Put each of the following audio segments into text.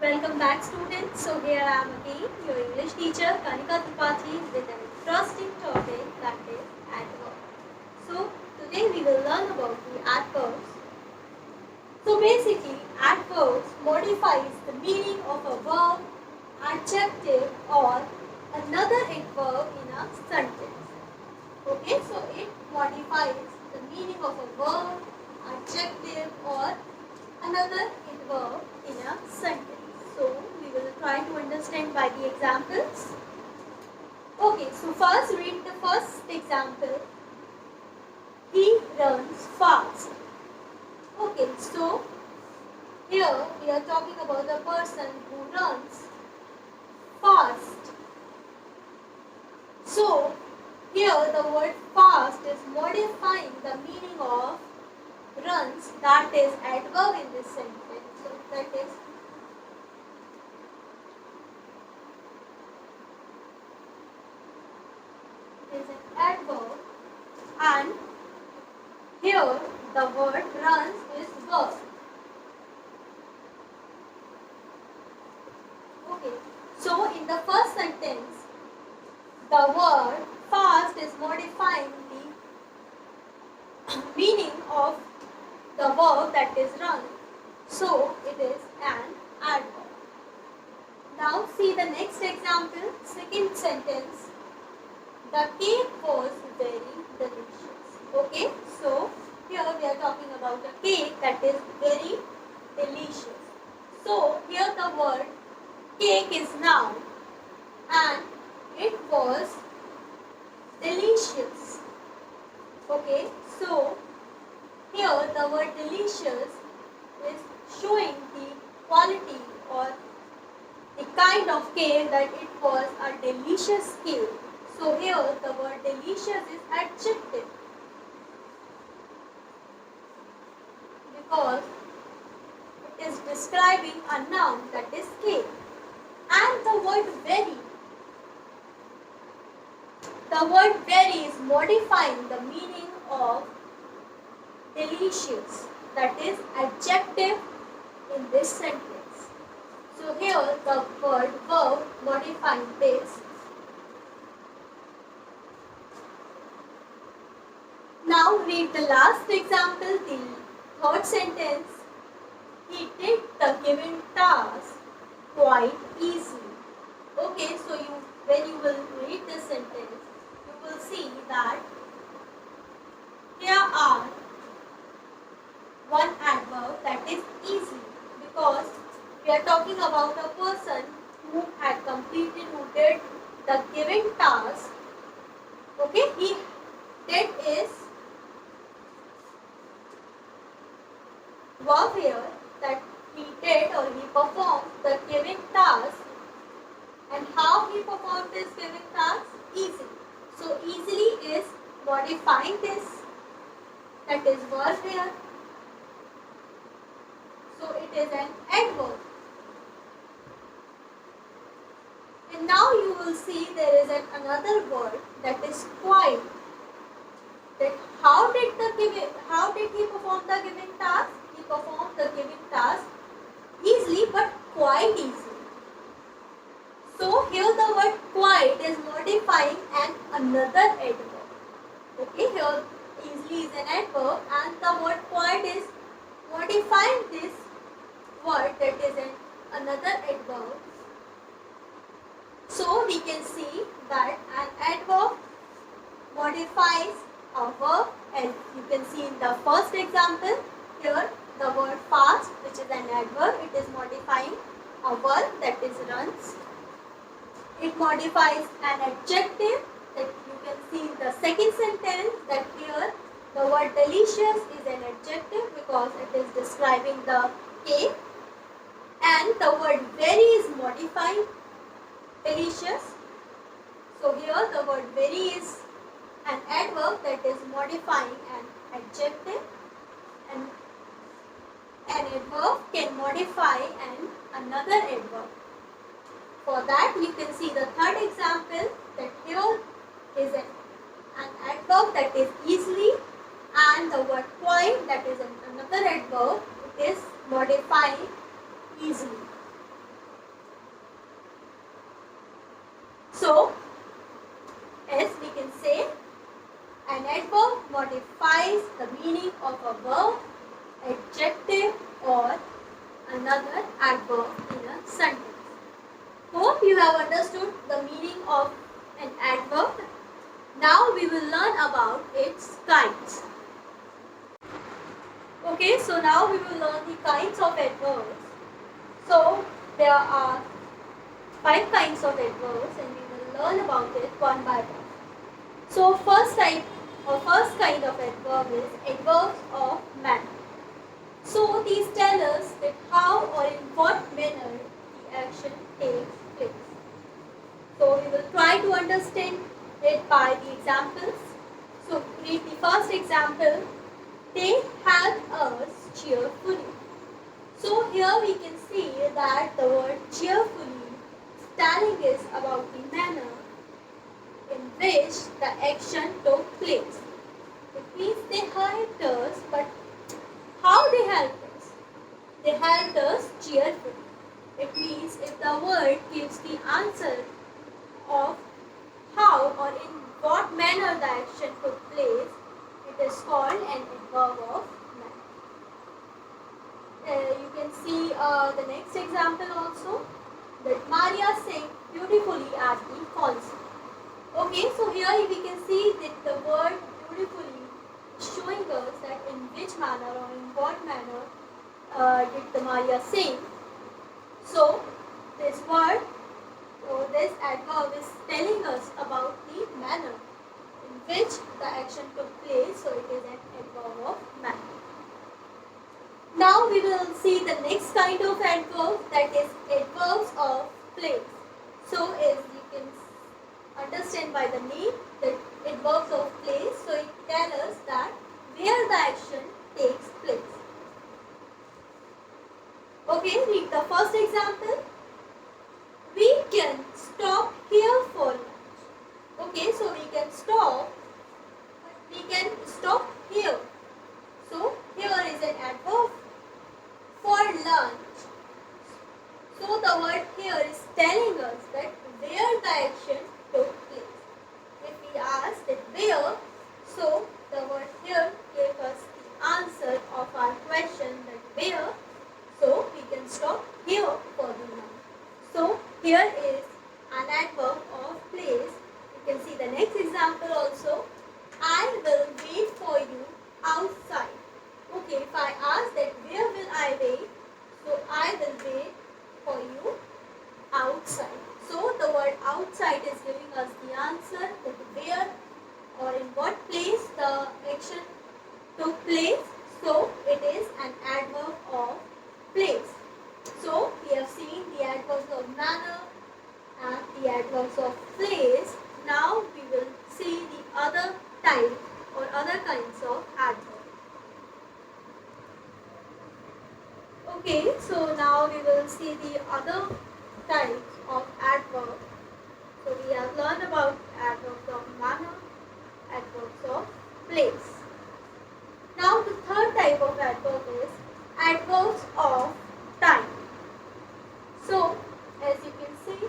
Welcome back, students. So here I am again, your English teacher Kanika Tripathi with an interesting topic, that is adverbs. So today we will learn about the adverbs. So basically adverbs modifies the meaning of a verb, adjective or another adverb in a sentence. Okay, so it modifies the meaning of a verb, adjective or another adverb in a sentence. So we will try to understand by the examples. Okay, so first read the first example. He runs fast. Okay, so here we are talking about the person who runs fast. So here the word fast is modifying the meaning of runs, that is adverb in this sentence. So that is an adverb, and here the word runs is verb. Okay, so in the first sentence the word fast is modifying the meaning of the verb that is run. So it is an adverb. Now see the next example, second sentence. The cake was very delicious. Okay, so here we are talking about a cake that is very delicious. So here the word cake is noun and it was delicious. Okay, so here the word delicious is showing the quality or the kind of cake, that it was a delicious cake. So here the word delicious is adjective because it is describing a noun, that is cake. And the word very is modifying the meaning of delicious, that is adjective in this sentence. So here the word verb modifying this. Now read the last example, the third sentence. He did the given task quite easily. Okay, so when you will read this sentence, you will see that here are one adverb, that is easily, because we are talking about a person who had completed, who did the given task. Okay, he did is verb here, that he did or he performed the given task. And how he performed this given task? Easily. So easily is modifying this, that is verb here. So it is an adverb. And now you will see there is another word, that is quite. That how did he perform the given task? He performed the given task easily, but quite easily. So here the word quite is modifying another adverb. Okay, here easily is an adverb and the word quite is modifying this word, that is another adverb. So we can see that an adverb modifies a verb, as you can see in the first example. Here the word fast, which is an adverb, it is modifying a verb, that is runs. It modifies an adjective, that you can see in the second sentence, that here the word delicious is an adjective because it is describing the cake. And the word very is modifying delicious. So here the word very is an adverb that is modifying an adjective, and an adverb can modify another adverb. For that you can see the third example, that here is an adverb that is easily, and the word quite, that is another adverb, it is modifying easily. So, as we can say, an adverb modifies the meaning of a verb, adjective or another adverb in a sentence. Hope you have understood the meaning of an adverb. Now we will learn about its kinds. Okay, so now we will learn the kinds of adverbs. So there are 5 kinds of adverbs and we will learn about it one by one. So first kind of adverb is adverbs of manner. So these tell us that how or in what manner the action takes place. So we will try to understand it by the examples. So read the first example. They help us cheerfully. So here we can see that the word cheerfully is telling us about the manner in which the action took place. It means they helped us, but how they helped us? They helped us cheerfully. It means if the word gives the answer of how or in what manner the action took place, it is called an adverb of manner. You can see the next example also, that Maria sang beautifully at the concert. Okay, so here we can see that the word beautifully is showing us that in which manner or in what manner did the Maria sing. So this word or this adverb is telling us about the manner in which the action took place, so it is an adverb of manner. Now we will see the next kind of adverb, that is adverbs of place. So as you can understand by the name, that adverbs of place, so it tells us that where the action takes place. Okay, read the first example. We can stop here for lunch. Okay, so we can stop, but we can stop here. So here is an adverb for lunch. So the word here is telling us that where the action took place. If we ask that where, so the word here gave us the answer of our question, that where. So we can stop here for the lunch. So here is an adverb of place. You can see the next example also. I will wait for you outside. Okay, if I ask that where will I wait, so I will wait for you outside. So the word outside is giving us the answer that where or in what place the action took place. So it is an adverb of place. So we have seen the adverbs of manner and the adverbs of place. Now we will see the other type or other kinds of adverbs. Okay, so now we will see the other types of adverbs. So we have learned about adverbs of manner, adverbs of place. Now the third type of adverb is adverbs of time. So as you can see,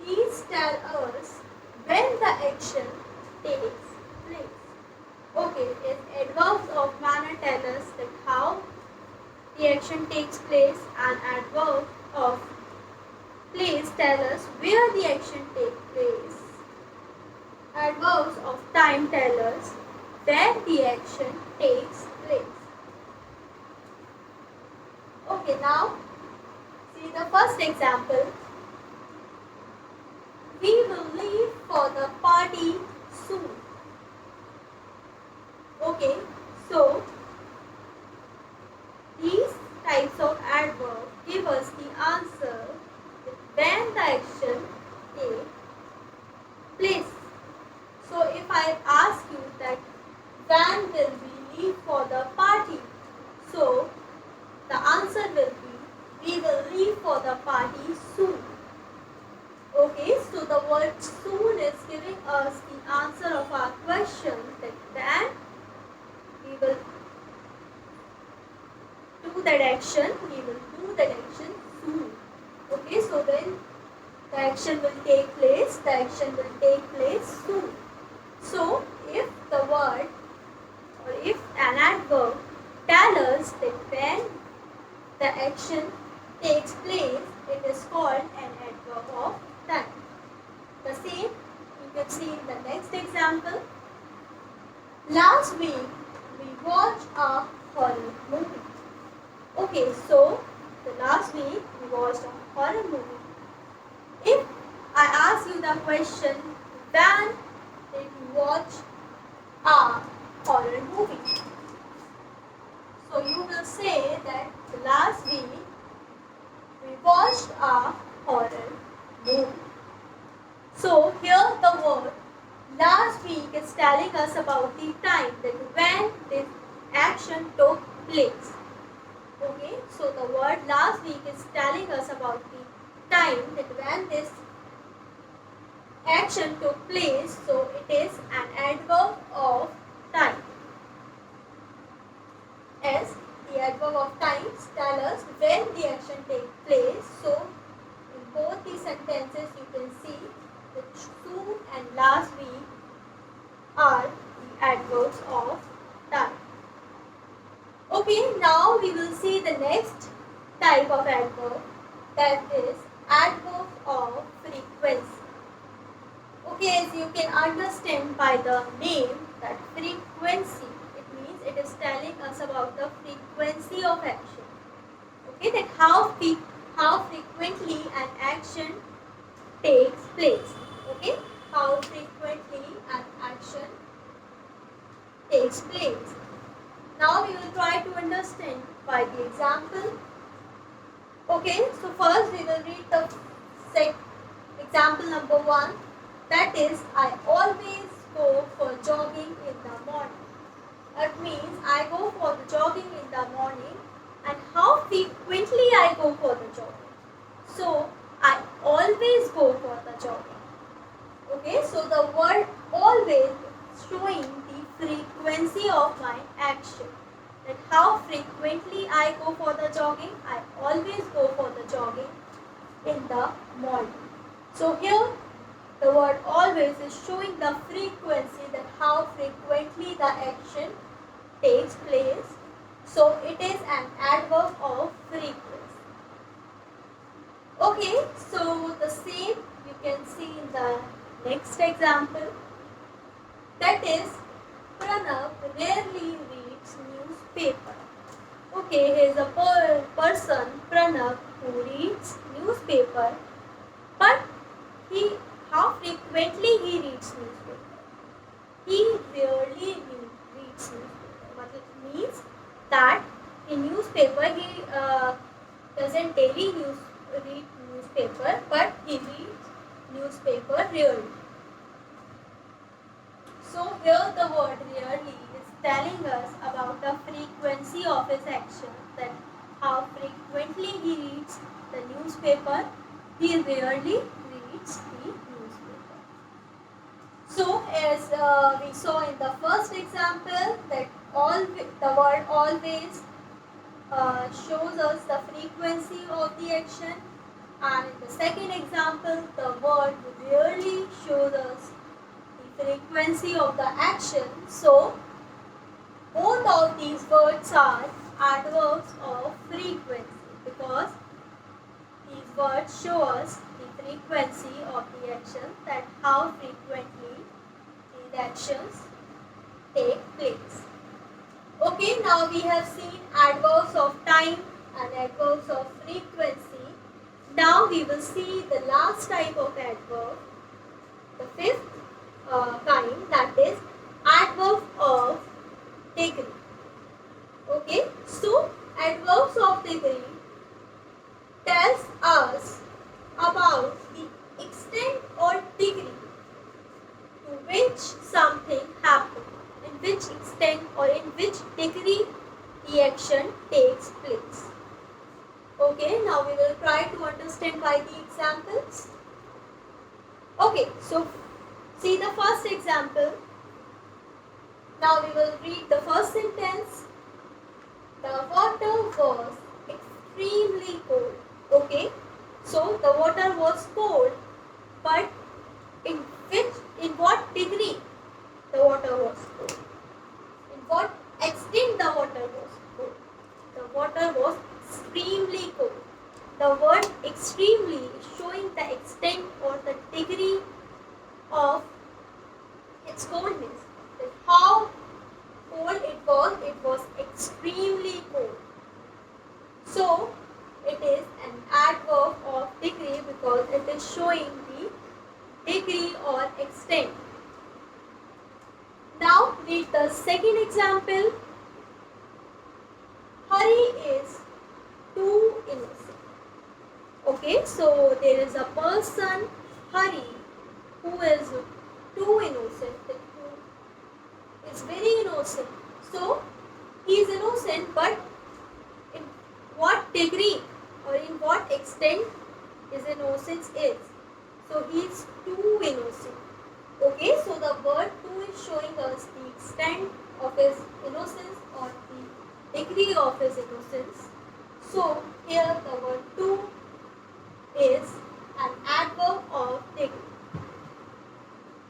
these tell us when the action takes place. Okay, if adverbs of manner tell us that how the action takes place, and adverb of place tell us where the action takes place. Adverbs of time tell us when the action takes place. Okay, now see the first example. We will leave for the party soon. Okay, so these types of adverbs give us the answer when the action takes place. So if I ask you that when will we leave for the party, so the answer will be we will leave for the party soon. Okay, so the word soon is giving us the answer of our question, that when we will do that action, we will do that action soon. Okay, so then The action will take place. The action will take place soon. So, if the word or if an adverb tells us that when the action takes place, it is called an adverb of time. The same you can see in the next example. Last week we watched a horror movie. Okay, so the last week we watched a horror movie. If I ask you the question, when did you watch a horror movie? So you will say that last week we watched a horror movie. So here the word last week is telling us about the time that when this action took place. Okay, so the word last week is telling us about the time that when this action took place. So it is an adverb of time. As the adverb of time tell us when the action takes place. So in both the sentences you can see that soon and last week are the adverbs of time. Okay, now we will see the next type of adverb, that is adverbs of frequency. Okay, as you can understand by the name that frequency, it means it is telling us about the frequency of action. Okay, that how frequently an action takes place. Okay, how frequently an action takes place. Now we will try to understand by the example. Okay, so first we will read the example number 1. That is, I always go for jogging in the morning. That means I go for the jogging in the morning. And how frequently I go for the jogging? So I always go for the jogging. Okay, so the word always is showing the frequency of my action. That how frequently I go for the jogging? I always go for the jogging in the morning. So here the word always is showing the frequency, that how frequently the action takes place. So it is an adverb of frequency. Okay, so the same you can see in the next example. That is, Pranav rarely reads newspaper. Okay, he is a person, Pranav, who reads newspaper, but how frequently he reads newspaper? He rarely reads newspaper. What it means that in newspaper he doesn't daily read newspaper, but he reads newspaper rarely. So here the word rarely is telling us about the frequency of his action, that how frequently he reads the newspaper. He rarely reads the newspaper. So as we saw in the first example, that the word always shows us the frequency of the action, and in the second example the word rarely shows us the frequency of the action. So both of these words are adverbs of frequency, because these words show us the frequency of the action, that how frequently these actions take place. Okay, now we have seen adverbs of time and adverbs of frequency. Now we will see the last type of adverb, the fifth kind, that is adverb of degree. Okay, so adverbs of degree tells us about the extent or degree to which something happens, in which extent or in which degree the action takes place. Okay, now we will try to understand by the examples. Okay, so see the first example. Now we will read the first sentence. The water was extremely cold. Okay, so the water was cold teacher was extremely cold. The word extremely is showing the extent or the degree of its coldness. Like how cold it was extremely cold. So it is an adverb of degree because it is showing the degree or extent. Now read the second example. Hurry is too innocent. Okay, so there is a person, Hari, who is too innocent, who is very innocent. So he is innocent, but in what degree or in what extent his innocence is? So he is too innocent. Okay, so the word too is showing us the extent of his innocence or the degree of his innocence. So here the word too is an adverb of degree.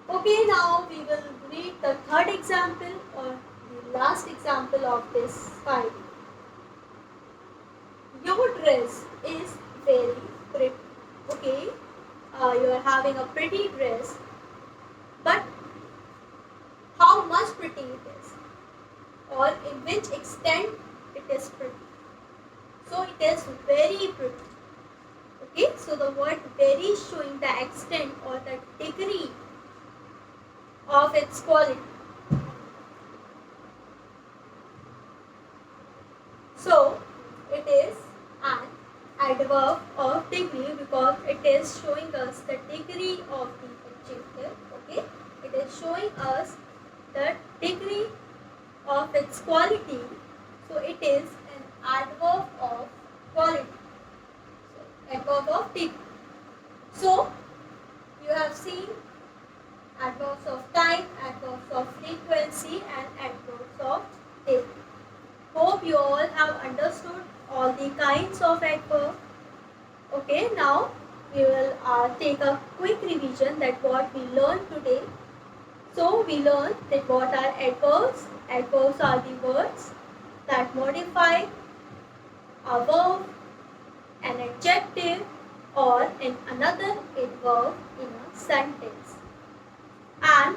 Okay, now we will read the third example or the last example of this file. Your dress is very pretty. Okay, you are having a pretty dress, but how much pretty it is, or in which extent it is pretty. So it is very pretty. Okay, so the word very is showing the extent or the degree of its quality. So it is an adverb of degree because it is showing us the degree of the adjective. Okay, it is showing us the degree of its quality. So it is an adverb of quality. So adverb of degree. So you have seen adverbs of time, adverbs of frequency and adverbs of degree. Hope you all have understood all the kinds of adverb. Okay, now we will take a quick revision that what we learned today. So we learned that what are adverbs? Adverbs are the words that modify a verb, an adjective or in another adverb in a sentence. And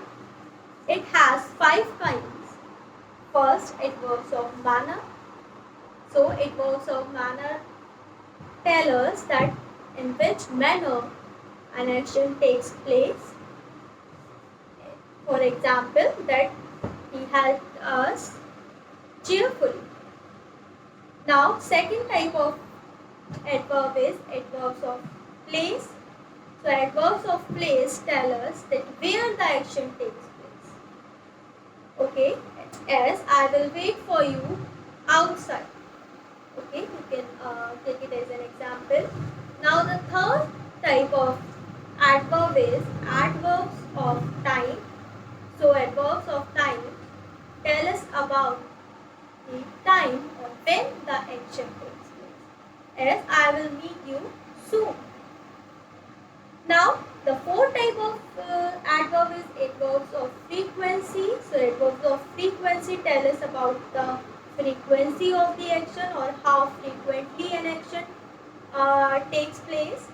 it has 5 kinds. First, adverbs of manner. So adverbs of manner tell us that in which manner an action takes place. For example, that he helped us cheerfully. Now, second type of adverb is adverbs of place. So adverbs of place tell us that where the action takes place. Okay, as I will wait for you outside. Okay, you can take it as an example. Now the third type of adverb is adverbs of time. So adverbs of time tell us about the time or when the action takes place. As I will meet you soon. Now the fourth type of adverb is adverbs of frequency. So adverbs of frequency tell us about the frequency of the action or how frequently an action takes place.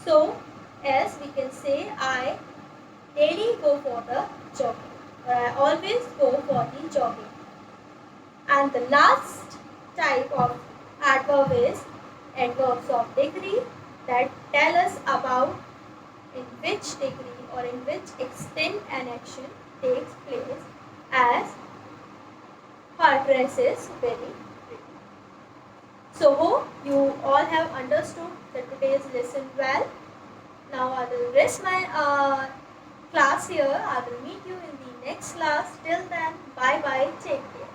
So as we can say, I daily go for the jogging, or I always go for the jogging. And the last type of adverb is adverbs of degree that tell us about in which degree or in which extent an action takes place, as her dress is very pretty. So hope you all have understood the today's lesson well. Now I will rest my class here. I will meet you in the next class. Till then, bye bye. Take care.